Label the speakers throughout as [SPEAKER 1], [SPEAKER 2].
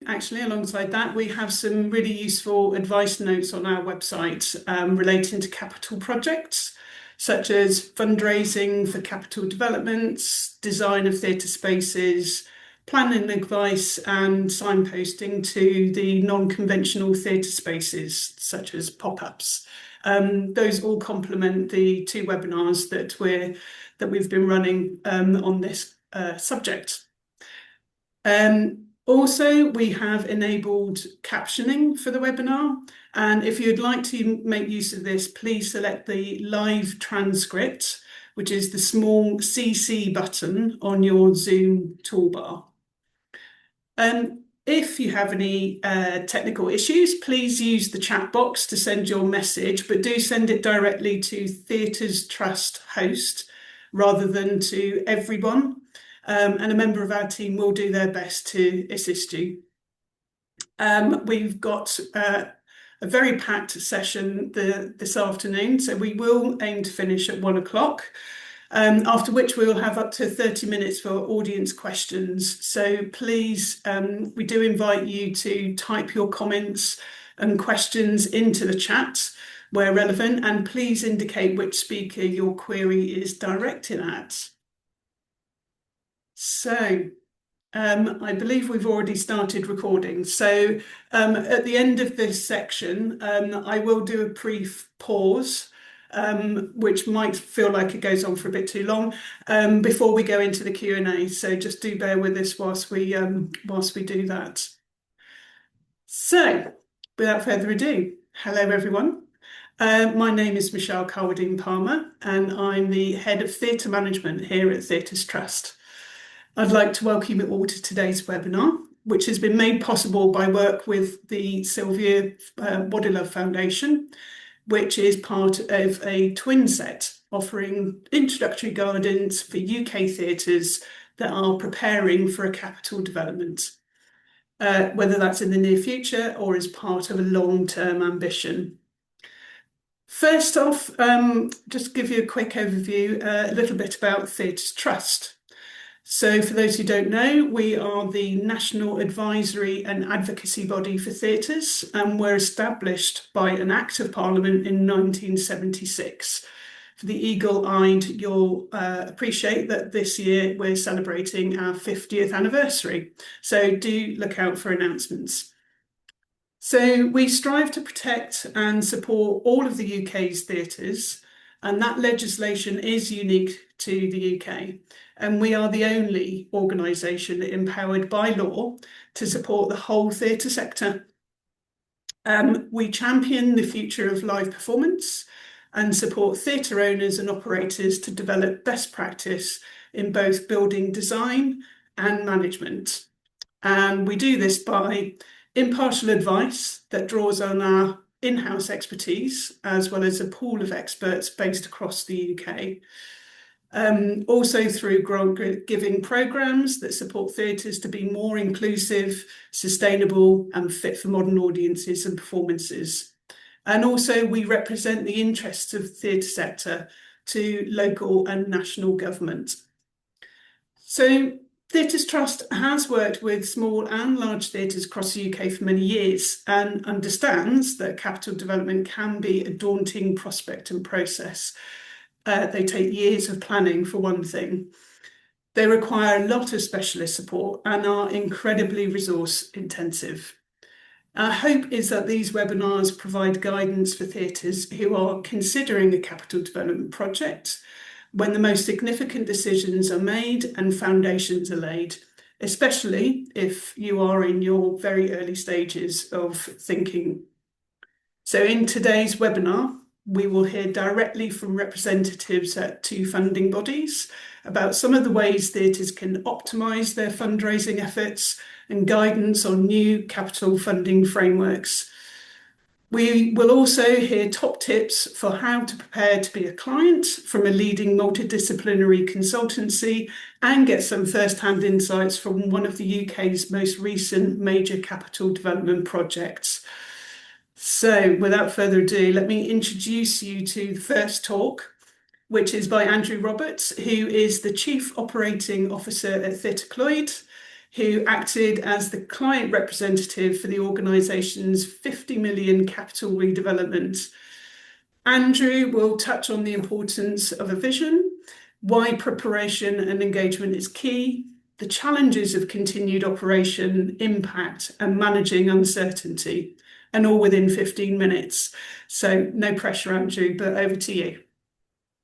[SPEAKER 1] actually, alongside that, we have some really useful advice notes on our website relating to capital projects, such as fundraising for capital developments, design of theatre spaces, planning advice, and signposting to the non-conventional theatre spaces, such as pop-ups. Those all complement the two webinars that we've been running on this subject. Also, we have enabled captioning for the webinar, and if you'd like to make use of this, please select the live transcript, which is the small CC button on your Zoom toolbar. If you have any technical issues, please use the chat box to send your message, but do send it directly to Theatres Trust host rather than to everyone. And a member of our team will do their best to assist you. We've got a very packed session this afternoon, so we will aim to finish at 1 o'clock, after which we will have up to 30 minutes for audience questions. So please, we do invite you to type your comments and questions into the chat where relevant, and please indicate which speaker your query is directed at. So, I believe we've already started recording. So at the end of this section, I will do a brief pause, which might feel like it goes on for a bit too long, before we go into the Q&A. So just do bear with us whilst we do that. So without further ado, hello everyone. My name is Michelle Carwadine-Palmer, and I'm the Head of Theatre Management here at Theatres Trust. I'd like to welcome you all to today's webinar, which has been made possible by work with the Sylvia Wadilla Foundation, which is part of a twin set offering introductory guidance for UK theatres that are preparing for a capital development, whether that's in the near future or as part of a long-term ambition. First off, just to give you a quick overview, a little bit about Theatres Trust. So for those who don't know, we are the national advisory and advocacy body for theatres, and we're established by an Act of Parliament in 1976. For the eagle-eyed, you'll appreciate that this year we're celebrating our 50th anniversary, so do look out for announcements. So we strive to protect and support all of the UK's theatres, and that legislation is unique to the UK. And we are the only organisation empowered by law to support the whole theatre sector. We champion the future of live performance and support theatre owners and operators to develop best practice in both building design and management. And we do this by impartial advice that draws on our in-house expertise, as well as a pool of experts based across the UK. Also through grant-giving programmes that support theatres to be more inclusive, sustainable and fit for modern audiences and performances. And also we represent the interests of the theatre sector to local and national government. So Theatres Trust has worked with small and large theatres across the UK for many years and understands that capital development can be a daunting prospect and process. They take years of planning, for one thing. They require a lot of specialist support and are incredibly resource intensive. Our hope is that these webinars provide guidance for theatres who are considering a capital development project when the most significant decisions are made and foundations are laid, especially if you are in your very early stages of thinking. So in today's webinar, we will hear directly from representatives at two funding bodies about some of the ways theatres can optimise their fundraising efforts and guidance on new capital funding frameworks. We will also hear top tips for how to prepare to be a client from a leading multidisciplinary consultancy and get some first-hand insights from one of the UK's most recent major capital development projects. So without further ado, let me introduce you to the first talk, which is by Andrew Roberts, who is the Chief Operating Officer at Theatre Clwyd. who acted as the client representative for the organisation's 50 million capital redevelopment. Andrew will touch on the importance of a vision, why preparation and engagement is key, the challenges of continued operation, impact, and managing uncertainty, and all within 15 minutes. So no pressure, Andrew, but over to you.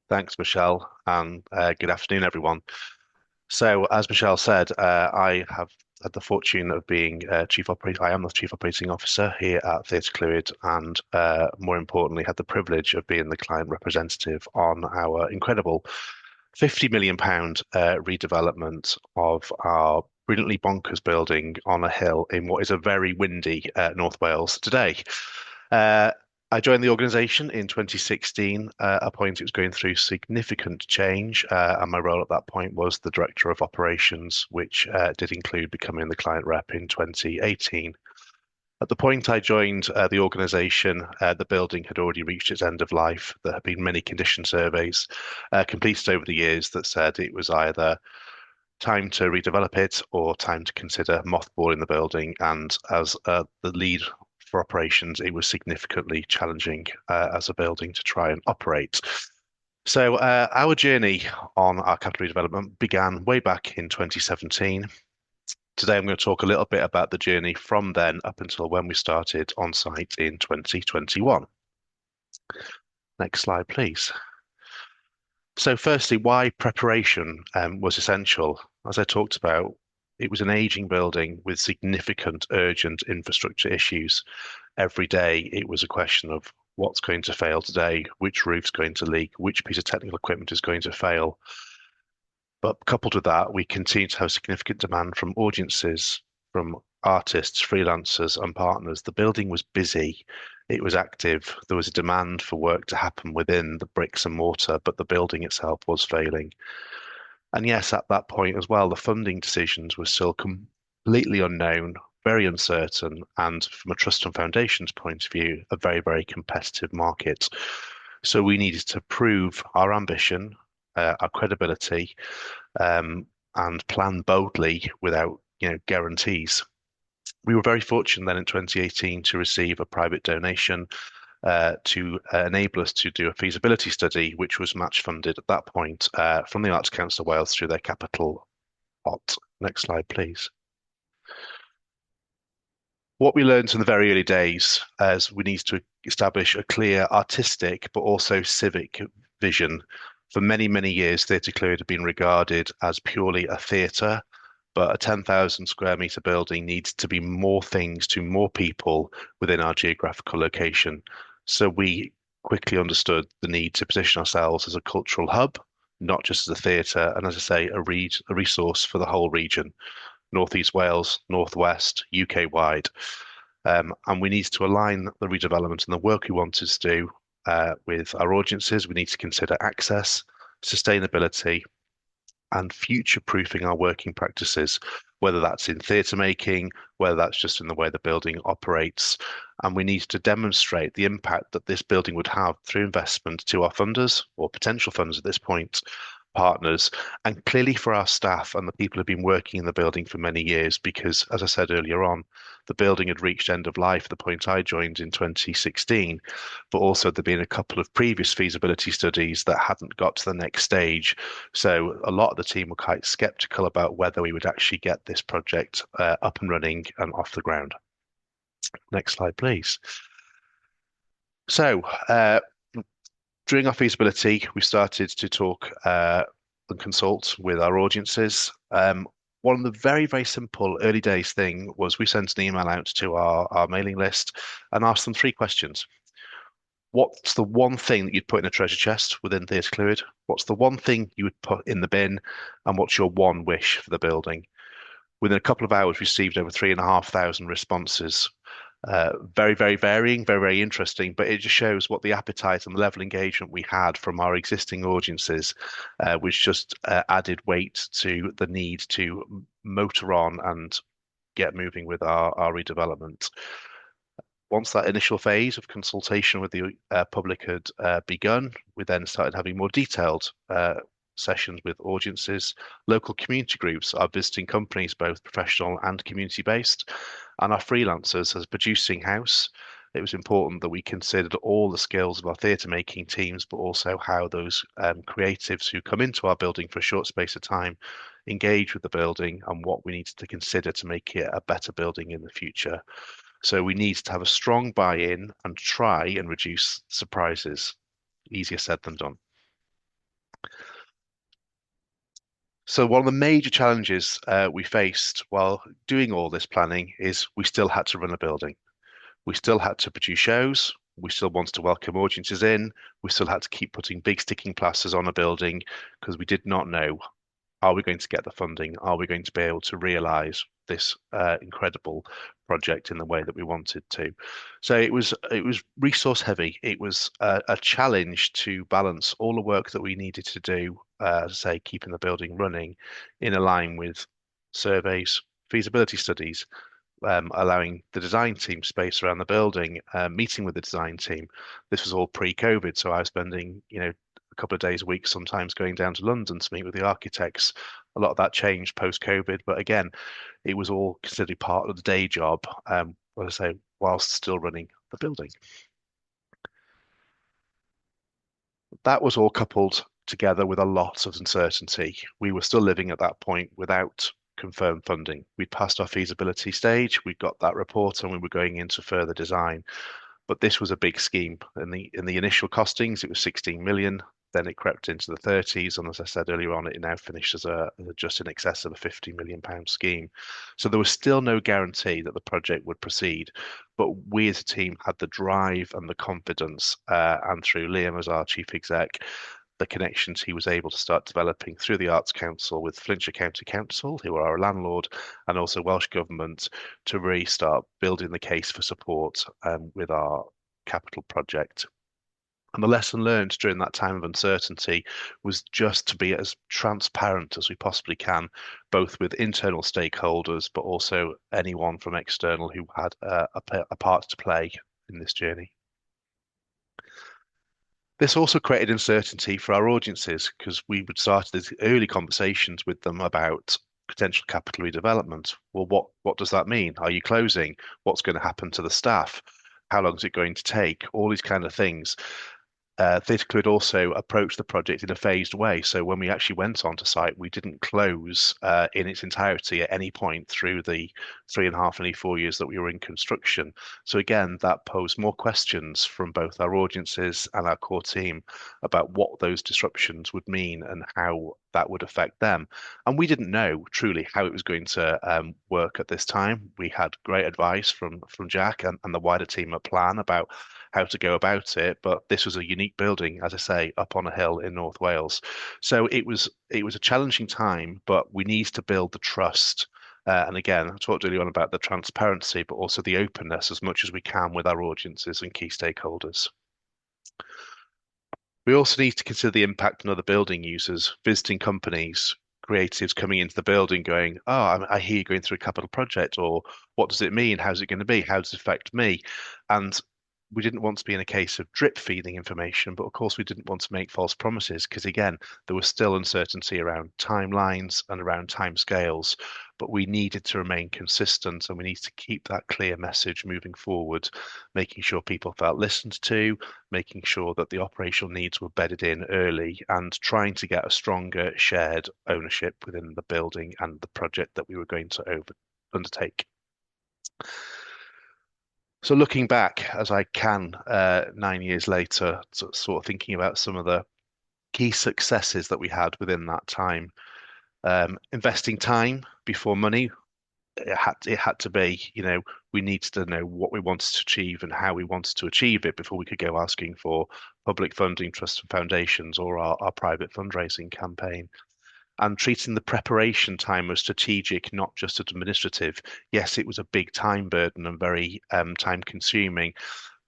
[SPEAKER 2] Thanks, Michelle, and good afternoon, everyone. So, as Michelle said, I have had the fortune of being I am the Chief Operating Officer here at Theatre Clwyd, and more importantly, had the privilege of being the client representative on our incredible £50 million redevelopment of our brilliantly bonkers building on a hill in what is a very windy North Wales today. I joined the organisation in 2016, a point it was going through significant change, and my role at that point was the Director of Operations, which did include becoming the client rep in 2018. At the point I joined the organisation, the building had already reached its end of life. There had been many condition surveys completed over the years that said it was either time to redevelop it or time to consider mothballing the building. And as the lead for operations, it was significantly challenging as a building to try and operate. So our journey on our capital redevelopment began way back in 2017. Today, I'm going to talk a little bit about the journey from then up until when we started on site in 2021. Next slide, please. So firstly, why preparation was essential. As I talked about, it was an aging building with significant urgent infrastructure issues. Every day, it was a question of what's going to fail today, which roof's going to leak, which piece of technical equipment is going to fail. But coupled with that, we continue to have significant demand from audiences, from artists, freelancers, and partners. The building was busy, it was active. There was a demand for work to happen within the bricks and mortar, but the building itself was failing. And yes, at that point as well, the funding decisions were still completely unknown, very uncertain, and from a trust and foundations point of view, a very, very competitive market. So we needed to prove our ambition, our credibility, and plan boldly without, guarantees. We were very fortunate then in 2018 to receive a private donation to enable us to do a feasibility study, which was match funded at that point from the Arts Council of Wales through their capital pot. Next slide, please. What we learned in the very early days is we need to establish a clear artistic but also civic vision. For many, many years, Theatre Clwyd had been regarded as purely a theatre, but a 10,000 square metre building needs to be more things to more people within our geographical location. So we quickly understood the need to position ourselves as a cultural hub, not just as a theatre, and as I say, a resource for the whole region, North East Wales, North West, UK-wide. And we need to align the redevelopment and the work we wanted to do with our audiences. We need to consider access, sustainability, and future-proofing our working practices, whether that's in theatre making, whether that's just in the way the building operates. And we need to demonstrate the impact that this building would have through investment to our funders, or potential funders at this point, partners, and clearly for our staff and the people who've been working in the building for many years, because as I said earlier on, the building had reached end of life at the point I joined in 2016, but also there'd been a couple of previous feasibility studies that hadn't got to the next stage. So a lot of the team were quite skeptical about whether we would actually get this project up and running and off the ground. Next slide, please. So during our feasibility, we started to talk and consult with our audiences. One of the very, very simple early days thing was we sent an email out to our mailing list and asked them 3 questions. What's the one thing that you'd put in a treasure chest within Theatre Clwyd? What's the one thing you would put in the bin? And what's your one wish for the building? Within a couple of hours, we received over 3,500 responses. Very, very varying, very, very interesting, but it just shows what the appetite and the level of engagement we had from our existing audiences, which just added weight to the need to motor on and get moving with our redevelopment. Once that initial phase of consultation with the public had begun, we then started having more detailed sessions with audiences, local community groups, our visiting companies, both professional and community based, and our freelancers as producing house. It was important that we considered all the skills of our theatre making teams, but also how those creatives who come into our building for a short space of time engage with the building and what we needed to consider to make it a better building in the future. So we need to have a strong buy-in and try and reduce surprises. Easier said than done. So one of the major challenges we faced while doing all this planning is we still had to run a building. We still had to produce shows. We still wanted to welcome audiences in. We still had to keep putting big sticking plasters on a building because we did not know, are we going to get the funding? Are we going to be able to realize this incredible project in the way that we wanted to? So it was resource heavy. It was a challenge to balance all the work that we needed to do, say, keeping the building running in a line with surveys, feasibility studies, allowing the design team space around the building, meeting with the design team. This was all pre-COVID, so I was spending, a couple of days a week, sometimes going down to London to meet with the architects. A lot of that changed post-COVID, but again, it was all considered part of the day job, as I say, whilst still running the building. That was all coupled together with a lot of uncertainty. We were still living at that point without confirmed funding. We'd passed our feasibility stage, we'd got that report, and we were going into further design. But this was a big scheme. In the initial costings, it was 16 million. Then it crept into the 30s, and as I said earlier on, it now finished as a just in excess of a 50 million pound scheme. So there was still no guarantee that the project would proceed, but we as a team had the drive and the confidence, and through Liam as our chief exec, the connections he was able to start developing through the Arts Council with Flintshire County Council, who are our landlord, and also Welsh Government, to really start building the case for support with our capital project. And the lesson learned during that time of uncertainty was just to be as transparent as we possibly can, both with internal stakeholders, but also anyone from external who had a part to play in this journey. This also created uncertainty for our audiences because we would start these early conversations with them about potential capital redevelopment. Well, what does that mean? Are you closing? What's going to happen to the staff? How long is it going to take? All these kind of things. Theatre could also approach the project in a phased way. So when we actually went onto site, we didn't close in its entirety at any point through the 3.5, nearly 4 years that we were in construction. So again, that posed more questions from both our audiences and our core team about what those disruptions would mean and how that would affect them. And we didn't know truly how it was going to work at this time. We had great advice from Jack and the wider team at Plan about how to go about it, but this was a unique building, as I say, up on a hill in North Wales. So it was a challenging time, but we need to build the trust. And again, I talked earlier on about the transparency, but also the openness as much as we can with our audiences and key stakeholders. We also need to consider the impact on other building users, visiting companies, creatives coming into the building going, oh, I hear you're going through a capital project, or what does it mean? How's it going to be? How does it affect me? And we didn't want to be in a case of drip feeding information, but of course we didn't want to make false promises because again, there was still uncertainty around timelines and around timescales, but we needed to remain consistent and we need to keep that clear message moving forward, making sure people felt listened to, making sure that the operational needs were bedded in early and trying to get a stronger shared ownership within the building and the project that we were going to undertake. So looking back as I can 9 years later, sort of thinking about some of the key successes that we had within that time, investing time before money, it had to be, we needed to know what we wanted to achieve and how we wanted to achieve it before we could go asking for public funding, trusts and foundations or our private fundraising campaign. And treating the preparation time as strategic, not just administrative. Yes, it was a big time burden and very time consuming,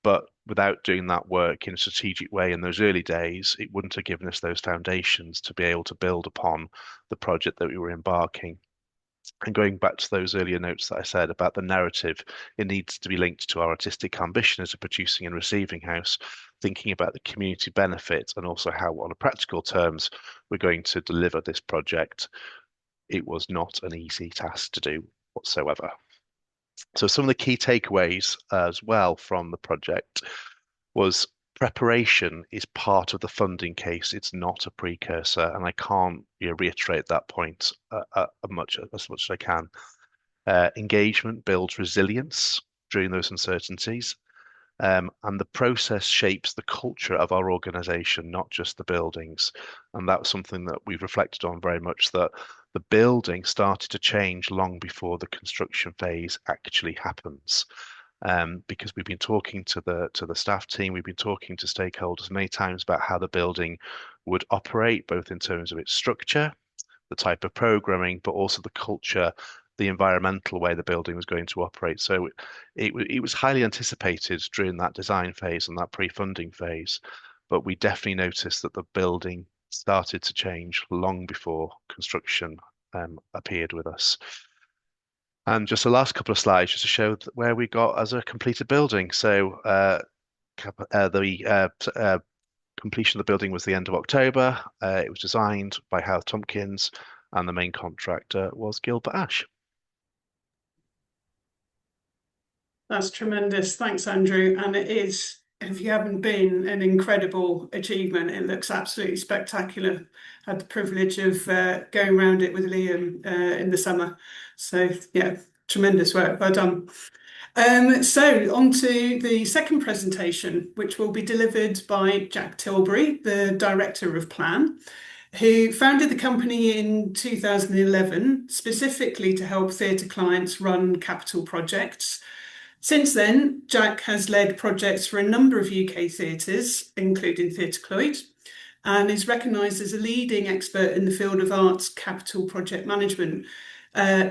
[SPEAKER 2] but without doing that work in a strategic way in those early days, it wouldn't have given us those foundations to be able to build upon the project that we were embarking. And going back to those earlier notes that I said about the narrative, it needs to be linked to our artistic ambition as a producing and receiving house, thinking about the community benefit and also how, on a practical terms, we're going to deliver this project. It was not an easy task to do whatsoever. So some of the key takeaways as well from the project was preparation is part of the funding case. It's not a precursor, and I can't reiterate that point as much as I can. Engagement builds resilience during those uncertainties, and the process shapes the culture of our organisation, not just the buildings. And that's something that we've reflected on very much, that the building started to change long before the construction phase actually happens. Because we've been talking to the staff team, we've been talking to stakeholders many times about how the building would operate, both in terms of its structure, the type of programming, but also the culture, the environmental way the building was going to operate. So it was highly anticipated during that design phase and that pre-funding phase, but we definitely noticed that the building started to change long before construction appeared with us. And just the last couple of slides just to show where we got as a completed building. So the completion of the building was the end of October. It was designed by Howard Tompkins, and the main contractor was Gilbert Ash.
[SPEAKER 1] That's tremendous. Thanks, Andrew. And it is, if you haven't been, an incredible achievement. It looks absolutely spectacular. Had the privilege of going around it with Liam in the summer. So yeah, tremendous work. Well done. So on to the second presentation, which will be delivered by Jack Tilbury, the Director of Plan, who founded the company in 2011, specifically to help theatre clients run capital projects. Since then, Jack has led projects for a number of UK theatres, including Theatre Clwyd, and is recognised as a leading expert in the field of arts capital project management,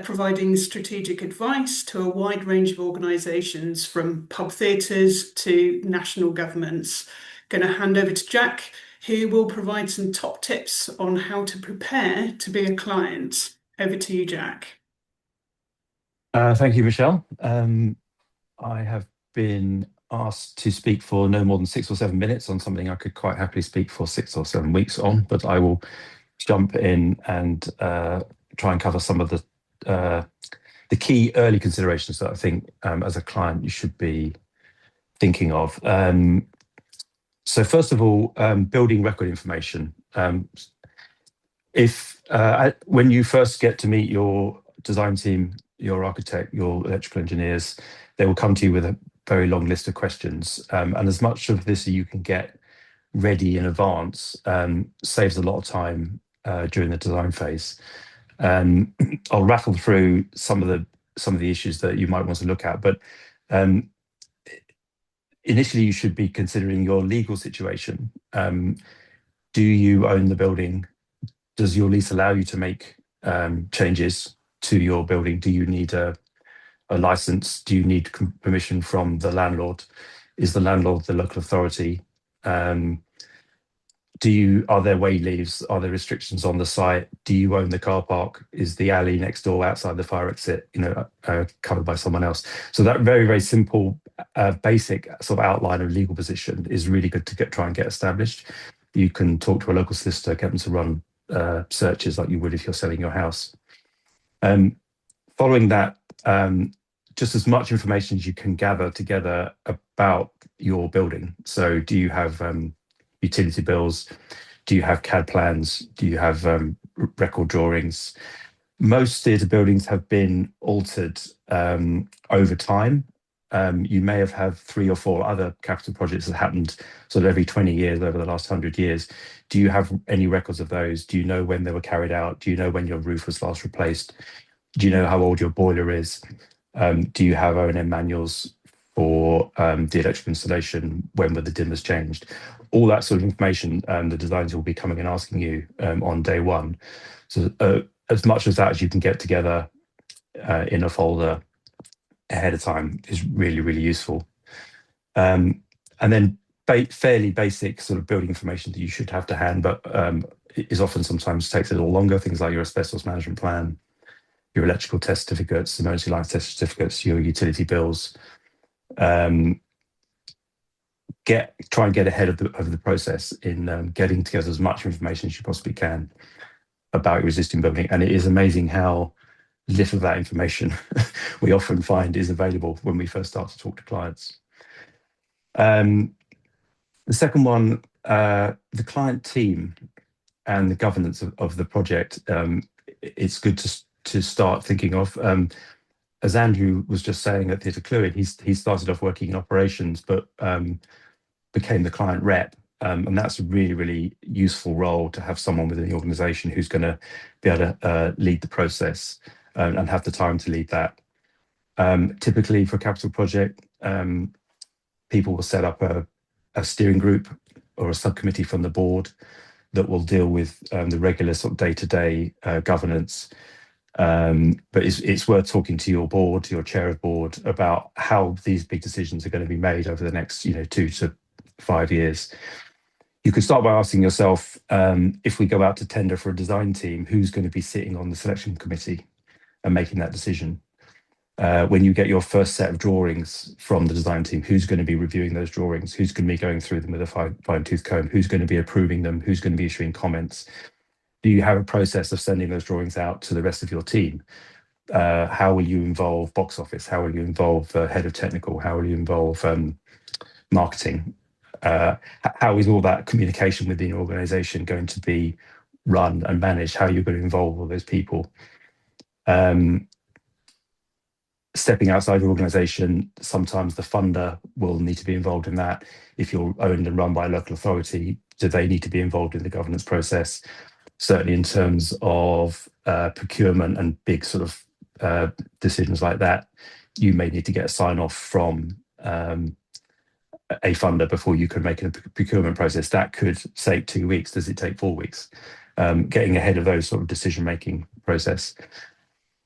[SPEAKER 1] providing strategic advice to a wide range of organisations, from pub theatres to national governments. Going to hand over to Jack, who will provide some top tips on how to prepare to be a client. Over to you, Jack.
[SPEAKER 3] Thank you, Michelle. I have been asked to speak for no more than 6 or 7 minutes on something I could quite happily speak for 6 or 7 weeks on, but I will jump in and try and cover some of the key early considerations that I think as a client you should be thinking of. So first of all, building record information. When you first get to meet your design team, your architect, your electrical engineers, they will come to you with a very long list of questions. And as much of this as you can get ready in advance saves a lot of time during the design phase. I'll rattle through some of the issues that you might want to look at, but initially you should be considering your legal situation. Do you own the building? Does your lease allow you to make changes to your building? Do you need a license? Do you need permission from the landlord? Is the landlord the local authority? Are there way leaves? Are there restrictions on the site? Do you own the car park? Is the alley next door outside the fire exit, covered by someone else? So that very, very simple, basic sort of outline of legal position is really good to try and get established. You can talk to a local solicitor, get them to run searches like you would if you're selling your house. Following that, just as much information as you can gather together about your building. So do you have utility bills? Do you have CAD plans? Do you have record drawings? Most theatre buildings have been altered over time. You may have had 3 or 4 other capital projects that happened sort of every 20 years over the last 100 years. Do you have any records of those? Do you know when they were carried out? Do you know when your roof was last replaced? Do you know how old your boiler is? Do you have O&M manuals for the electrical installation? When were the dimmers changed? All that sort of information the designers will be coming and asking you on day one. So as much as that as you can get together in a folder ahead of time is really, really useful. And then fairly basic sort of building information that you should have to hand, but is often sometimes takes a little longer. Things like your asbestos management plan, your electrical test certificates, emergency line test certificates, your utility bills. Try and get ahead of the process in getting together as much information as you possibly can about your existing building. And it is amazing how little of that information we often find is available when we first start to talk to clients. The second one, the client team and the governance of the project. It's good to start thinking of. As Andrew was just saying at Theatre Clwyd, he started off working in operations, but became the client rep. And that's a really, really useful role to have someone within the organisation who's going to be able to lead the process and have the time to lead that. Typically for a capital project, people will set up a steering group or a subcommittee from the board that will deal with the regular sort of day-to-day governance. But it's worth talking to your board, to your chair of board, about how these big decisions are going to be made over the next 2 to 5 years. You could start by asking yourself, if we go out to tender for a design team, who's going to be sitting on the selection committee and making that decision? When you get your first set of drawings from the design team, who's going to be reviewing those drawings? Who's going to be going through them with a fine-tooth comb? Who's going to be approving them? Who's going to be issuing comments? Do you have a process of sending those drawings out to the rest of your team? How will you involve box office? How will you involve head of technical? How will you involve marketing? How is all that communication within your organisation going to be run and managed? How are you going to involve all those people? Stepping outside your organisation, sometimes the funder will need to be involved in that. If you're owned and run by a local authority, do they need to be involved in the governance process? Certainly in terms of procurement and big sort of decisions like that, you may need to get a sign-off from a funder before you can make a procurement process. That could take 2 weeks. Does it take 4 weeks? Getting ahead of those sort of decision-making process.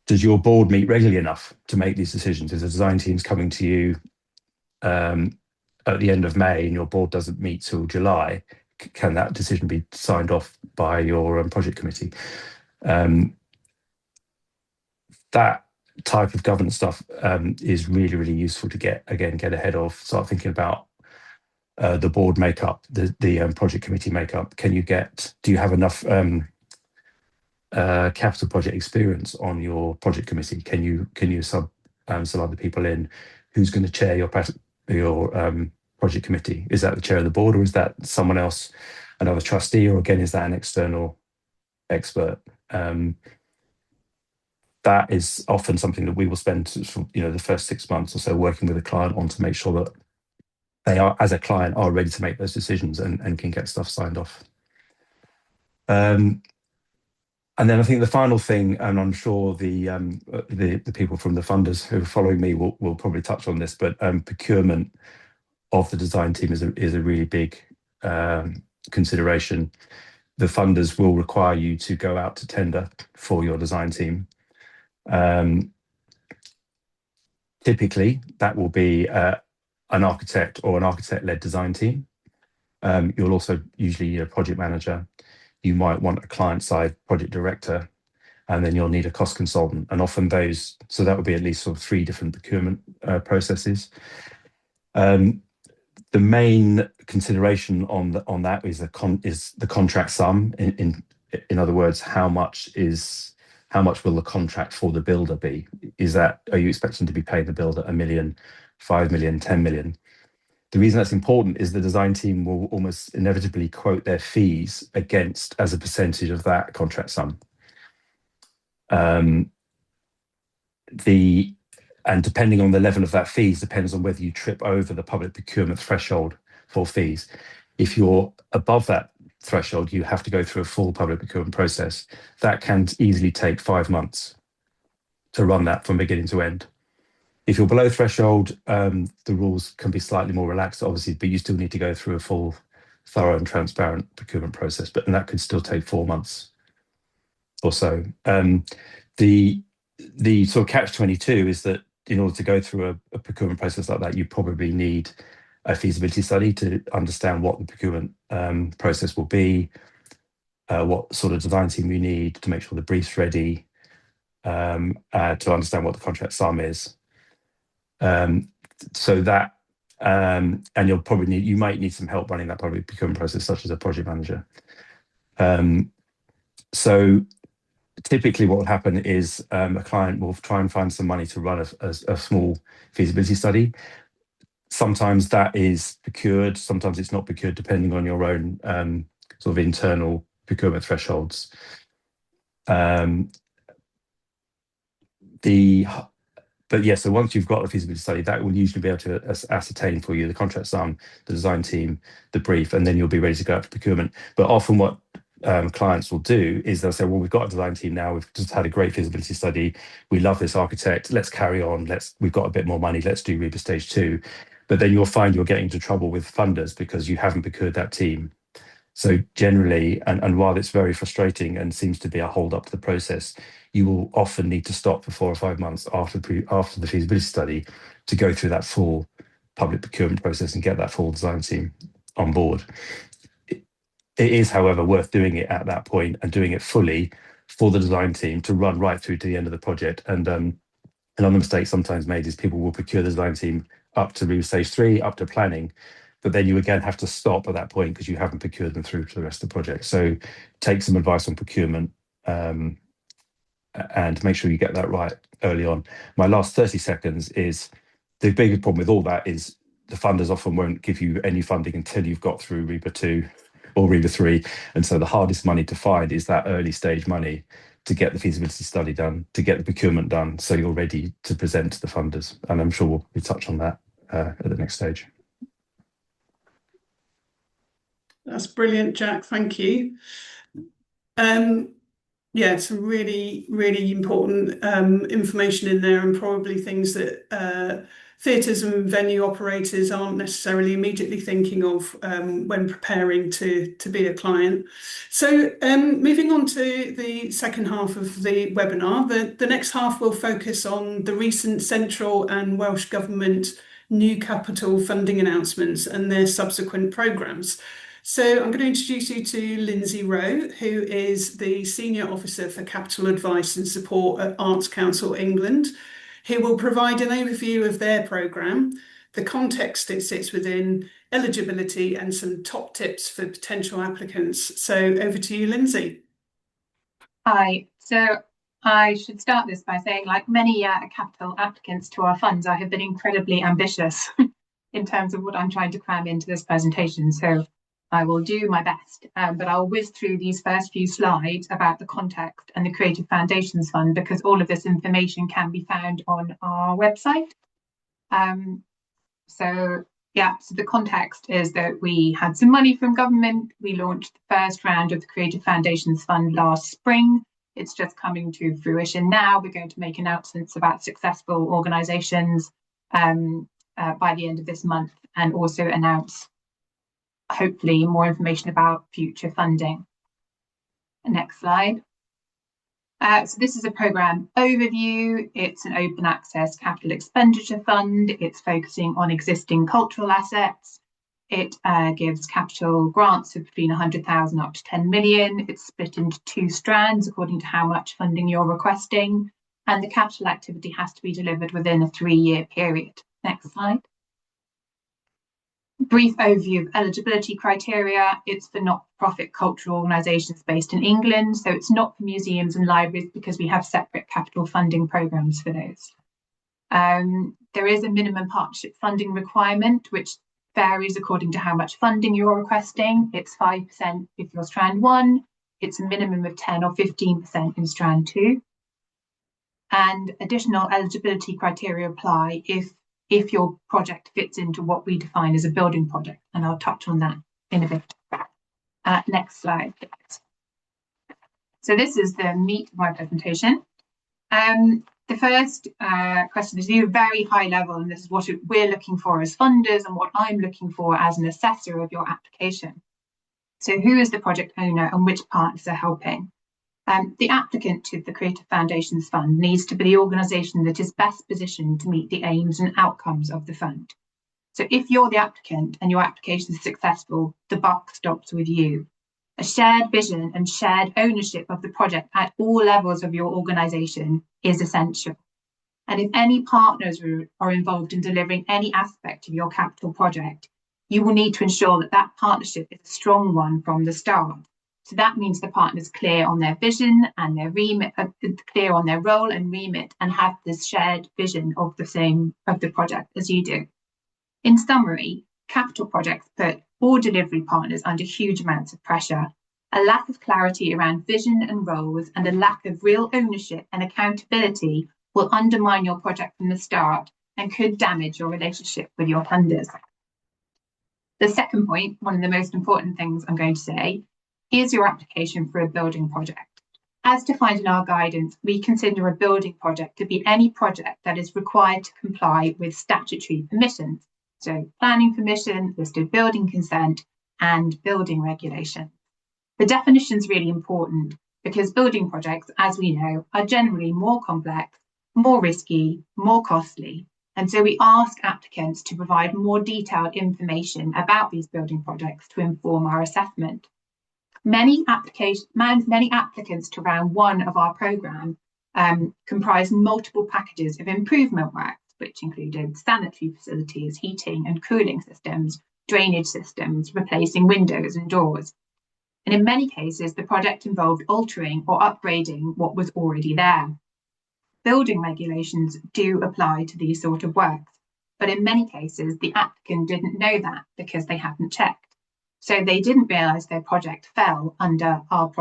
[SPEAKER 3] Does your board meet regularly enough to make these decisions? If the design team's coming to you at the end of May and your board doesn't meet till July, can that decision be signed off by your project committee? That type of governance stuff is really, really useful to get ahead of. Start thinking about the board makeup, the project committee makeup. Do you have enough capital project experience on your project committee? Can you sub some other people in? Who's going to chair your project committee? Is that the chair of the board, or is that someone else, another trustee, or again, is that an external expert? That is often something that we will spend the first 6 months or so working with a client on to make sure that they are, as a client, are ready to make those decisions and can get stuff signed off. And then I think the final thing, and I'm sure the people from the funders who are following me will probably touch on this, but procurement of the design team is a really big consideration. The funders will require you to go out to tender for your design team. Typically, that will be an architect or an architect-led design team. You'll also usually need a project manager. You might want a client-side project director, and then you'll need a cost consultant. And often so that would be at least sort of 3 different procurement processes. The main consideration on that is the contract sum. In other words, how much will the contract for the builder be? Are you expecting to be paying the builder 1 million, 5 million, 10 million? The reason that's important is the design team will almost inevitably quote their fees as a percentage of that contract sum. And depending on the level of that fees depends on whether you trip over the public procurement threshold for fees. If you're above that threshold, you have to go through a full public procurement process. That can easily take 5 months to run that from beginning to end. If you're below threshold, the rules can be slightly more relaxed, obviously, but you still need to go through a full, thorough and transparent procurement process, and that could still take 4 months or so. The sort of catch-22 is that in order to go through a procurement process like that, you probably need a feasibility study to understand what the procurement process will be, what sort of design team you need to make sure the brief's ready, to understand what the contract sum is. So that, and you might need some help running that public procurement process, such as a project manager. So typically what will happen is a client will try and find some money to run a small feasibility study. Sometimes that is procured, sometimes it's not procured, depending on your own sort of internal procurement thresholds. But yeah, so once you've got the feasibility study, that will usually be able to ascertain for you the contract sum, the design team, the brief, and then you'll be ready to go out to procurement. But often what clients will do is they'll say, well, we've got a design team now, we've just had a great feasibility study, we love this architect, let's carry on, we've got a bit more money, let's do RIBA stage 2. But then you'll find you're getting into trouble with funders because you haven't procured that team. So generally, and while it's very frustrating and seems to be a hold up to the process, you will often need to stop for 4 or 5 months after the feasibility study to go through that full public procurement process and get that full design team on board. It is, however, worth doing it at that point and doing it fully for the design team to run right through to the end of the project. And another mistake sometimes made is people will procure the design team up to RIBA stage 3, up to planning, but then you again have to stop at that point because you haven't procured them through to the rest of the project. So take some advice on procurement and make sure you get that right early on. My last 30 seconds is the biggest problem with all that is the funders often won't give you any funding until you've got through RIBA 2 or RIBA 3. And so the hardest money to find is that early stage money to get the feasibility study done, to get the procurement done, so you're ready to present to the funders. And I'm sure we'll touch on that at the next stage.
[SPEAKER 1] That's brilliant, Jack. Thank you. Yeah, some really, really important information in there, and probably things that theatres and venue operators aren't necessarily immediately thinking of when preparing to be a client. So moving on to the second half of the webinar, the next half will focus on the recent central and Welsh Government new capital funding announcements and their subsequent programmes. So I'm going to introduce you to Lindsay Rowe, who is the Senior Officer for Capital Advice and Support at Arts Council England, who will provide an overview of their programme, the context it sits within, eligibility, and some top tips for potential applicants. So over to you, Lindsay.
[SPEAKER 4] Hi. So I should start this by saying, like many capital applicants to our funds, I have been incredibly ambitious in terms of what I'm trying to cram into this presentation. So I will do my best, but I'll whiz through these first few slides about the context and the Creative Foundations Fund, because all of this information can be found on our website. So the context is that we had some money from government. We launched the first round of the Creative Foundations Fund last spring. It's just coming to fruition now. We're going to make announcements about successful organisations by the end of this month, and also announce hopefully more information about future funding. Next slide. So this is a programme overview. It's an open access capital expenditure fund. It's focusing on existing cultural assets. It gives capital grants of between 100,000 up to 10 million. It's split into 2 strands according to how much funding you're requesting. And the capital activity has to be delivered within a 3-year period. Next slide. Brief overview of eligibility criteria. It's for not-for-profit cultural organisations based in England, so it's not for museums and libraries because we have separate capital funding programmes for those. There is a minimum partnership funding requirement, which varies according to how much funding you're requesting. It's 5% if you're strand 1, it's a minimum of 10 or 15% in strand 2. And additional eligibility criteria apply if your project fits into what we define as a building project, and I'll touch on that in a bit. Next slide, please. So this is the meat of my presentation. The first question is very high level, and this is what we're looking for as funders and what I'm looking for as an assessor of your application. So who is the project owner and which partners are helping? The applicant to the Creative Foundations Fund needs to be the organisation that is best positioned to meet the aims and outcomes of the fund. So if you're the applicant and your application is successful, the buck stops with you. A shared vision and shared ownership of the project at all levels of your organisation is essential. And if any partners are involved in delivering any aspect of your capital project, you will need to ensure that that partnership is a strong one from the start. So that means the partner's clear on their vision and their remit, clear on their role and remit, and have this shared vision of the project as you do. In summary, capital projects put all delivery partners under huge amounts of pressure. A lack of clarity around vision and roles and a lack of real ownership and accountability will undermine your project from the start and could damage your relationship with your funders. The second point, one of the most important things I'm going to say, is your application for a building project. As defined in our guidance, we consider a building project to be any project that is required to comply with statutory permissions, so planning permission, listed building consent, and building regulation. The definition is really important because building projects, as we know, are generally more complex, more risky, more costly. And so we ask applicants to provide more detailed information about these building projects to inform our assessment. Many applicants to round one of our programme comprise multiple packages of improvement works, which included sanitary facilities, heating and cooling systems, drainage systems, replacing windows and doors. And in many cases, the project involved altering or upgrading what was already there. Building regulations do apply to these sort of works, but in many cases, the applicant didn't know that because they hadn't checked. So they didn't realise their project fell under our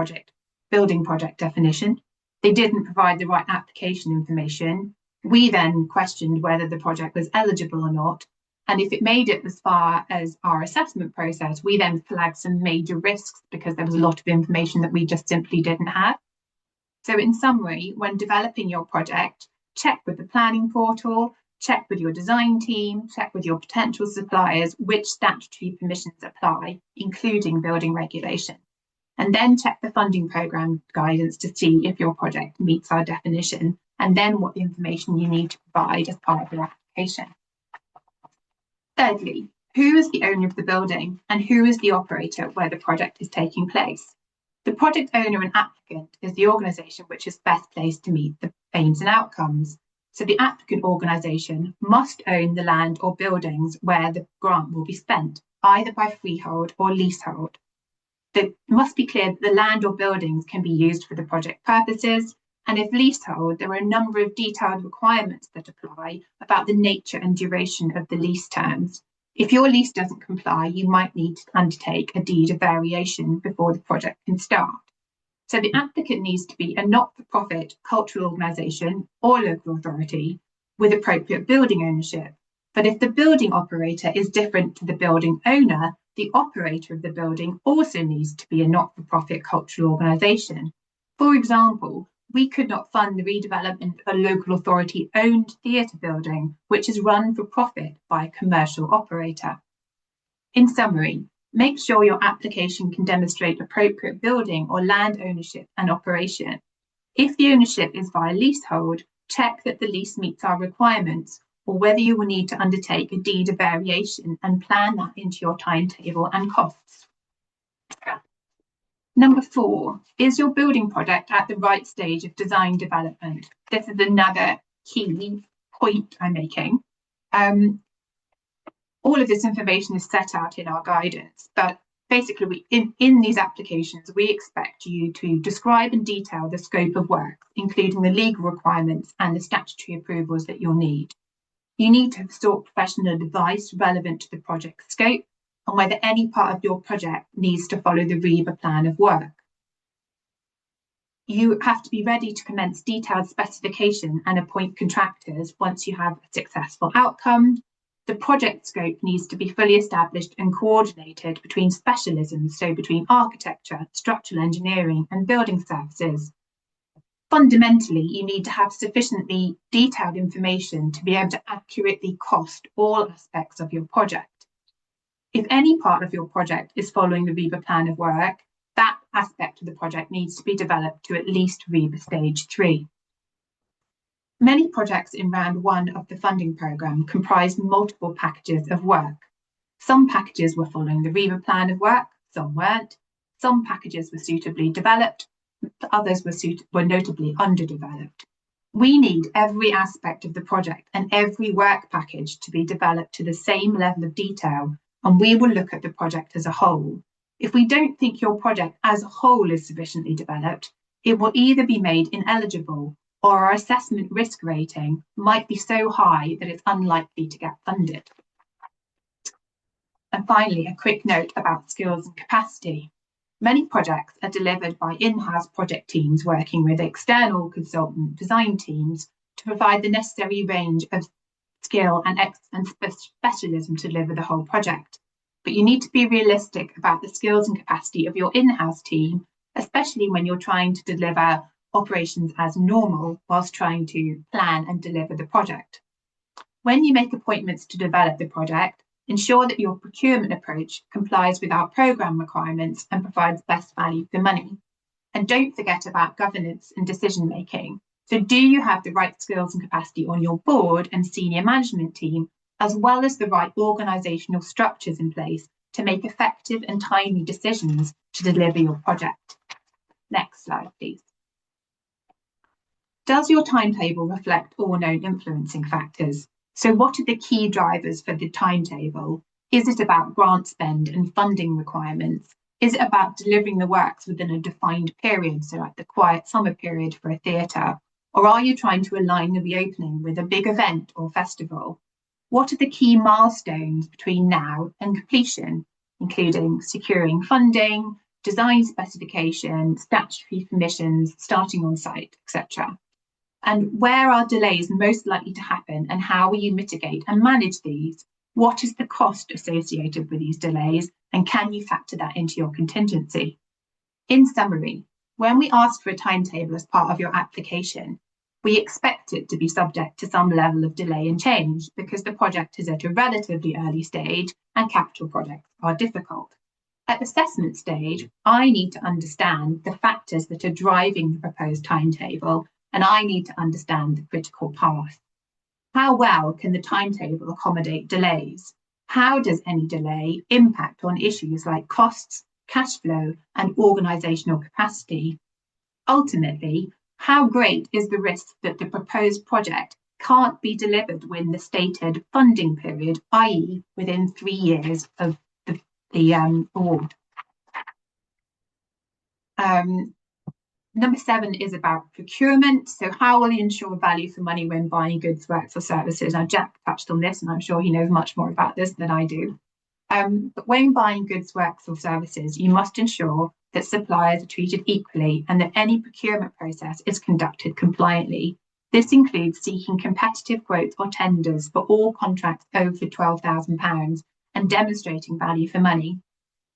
[SPEAKER 4] building project definition. They didn't provide the right application information. We then questioned whether the project was eligible or not. And if it made it as far as our assessment process, we then flagged some major risks because there was a lot of information that we just simply didn't have. So in summary, when developing your project, check with the planning portal, check with your design team, check with your potential suppliers which statutory permissions apply, including building regulation. And then check the funding programme guidance to see if your project meets our definition, and then what information you need to provide as part of your application. Thirdly, who is the owner of the building and who is the operator where the project is taking place? The project owner and applicant is the organisation which is best placed to meet the aims and outcomes. So the applicant organisation must own the land or buildings where the grant will be spent, either by freehold or leasehold. It must be clear that the land or buildings can be used for the project purposes, and if leasehold, there are a number of detailed requirements that apply about the nature and duration of the lease terms. If your lease doesn't comply, you might need to undertake a deed of variation before the project can start. So the applicant needs to be a not-for-profit cultural organisation or local authority with appropriate building ownership. But if the building operator is different to the building owner, the operator of the building also needs to be a not-for-profit cultural organisation. For example, we could not fund the redevelopment of a local authority-owned theatre building, which is run for profit by a commercial operator. In summary, make sure your application can demonstrate appropriate building or land ownership and operation. If the ownership is via leasehold, check that the lease meets our requirements, or whether you will need to undertake a deed of variation and plan that into your timetable and costs. Number 4, is your building project at the right stage of design development? This is another key point I'm making. All of this information is set out in our guidance, but basically in these applications, we expect you to describe in detail the scope of work, including the legal requirements and the statutory approvals that you'll need. You need to have sought professional advice relevant to the project scope and whether any part of your project needs to follow the RIBA plan of work. You have to be ready to commence detailed specification and appoint contractors once you have a successful outcome. The project scope needs to be fully established and coordinated between specialisms, so between architecture, structural engineering and building services. Fundamentally, you need to have sufficiently detailed information to be able to accurately cost all aspects of your project. If any part of your project is following the RIBA plan of work, that aspect of the project needs to be developed to at least RIBA stage 3. Many projects in round 1 of the funding programme comprise multiple packages of work. Some packages were following the RIBA plan of work, some weren't. Some packages were suitably developed, others were notably underdeveloped. We need every aspect of the project and every work package to be developed to the same level of detail, and we will look at the project as a whole. If we don't think your project as a whole is sufficiently developed, it will either be made ineligible or our assessment risk rating might be so high that it's unlikely to get funded. And finally, a quick note about skills and capacity. Many projects are delivered by in-house project teams working with external consultant design teams to provide the necessary range of skill and specialism to deliver the whole project. But you need to be realistic about the skills and capacity of your in-house team, especially when you're trying to deliver operations as normal whilst trying to plan and deliver the project. When you make appointments to develop the project, ensure that your procurement approach complies with our programme requirements and provides best value for money. And don't forget about governance and decision making. So do you have the right skills and capacity on your board and senior management team, as well as the right organisational structures in place to make effective and timely decisions to deliver your project? Next slide, please. Does your timetable reflect all known influencing factors? So what are the key drivers for the timetable? Is it about grant spend and funding requirements? Is it about delivering the works within a defined period, so like the quiet summer period for a theatre? Or are you trying to align the reopening with a big event or festival? What are the key milestones between now and completion, including securing funding, design specification, statutory permissions, starting on site, etc.? And where are delays most likely to happen, and how will you mitigate and manage these? What is the cost associated with these delays, and can you factor that into your contingency? In summary, when we ask for a timetable as part of your application, we expect it to be subject to some level of delay and change because the project is at a relatively early stage and capital projects are difficult. At assessment stage, I need to understand the factors that are driving the proposed timetable, and I need to understand the critical path. How well can the timetable accommodate delays? How does any delay impact on issues like costs, cash flow, and organisational capacity? Ultimately, how great is the risk that the proposed project can't be delivered within the stated funding period, i.e. within 3 years of the award? Number 7 is about procurement. So how will you ensure value for money when buying goods, works or services? Now, Jack touched on this, and I'm sure he knows much more about this than I do. But when buying goods, works or services, you must ensure that suppliers are treated equally and that any procurement process is conducted compliantly. This includes seeking competitive quotes or tenders for all contracts over £12,000 and demonstrating value for money.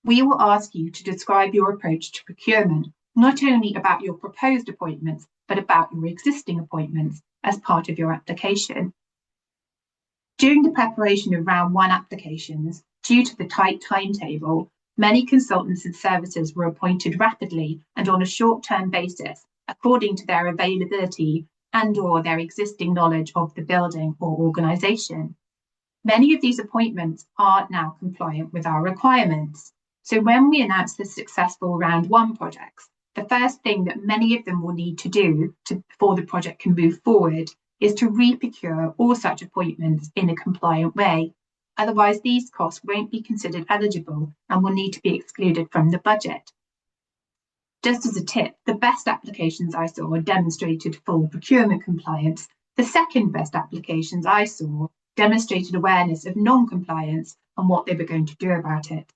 [SPEAKER 4] We will ask you to describe your approach to procurement, not only about your proposed appointments, but about your existing appointments as part of your application. During the preparation of round 1 applications, due to the tight timetable, many consultants and services were appointed rapidly and on a short-term basis, according to their availability and/or their existing knowledge of the building or organisation. Many of these appointments are now compliant with our requirements. So when we announce the successful round 1 projects, the first thing that many of them will need to do before the project can move forward is to re-procure all such appointments in a compliant way. Otherwise, these costs won't be considered eligible and will need to be excluded from the budget. Just as a tip, the best applications I saw demonstrated full procurement compliance. The second best applications I saw demonstrated awareness of non-compliance and what they were going to do about it.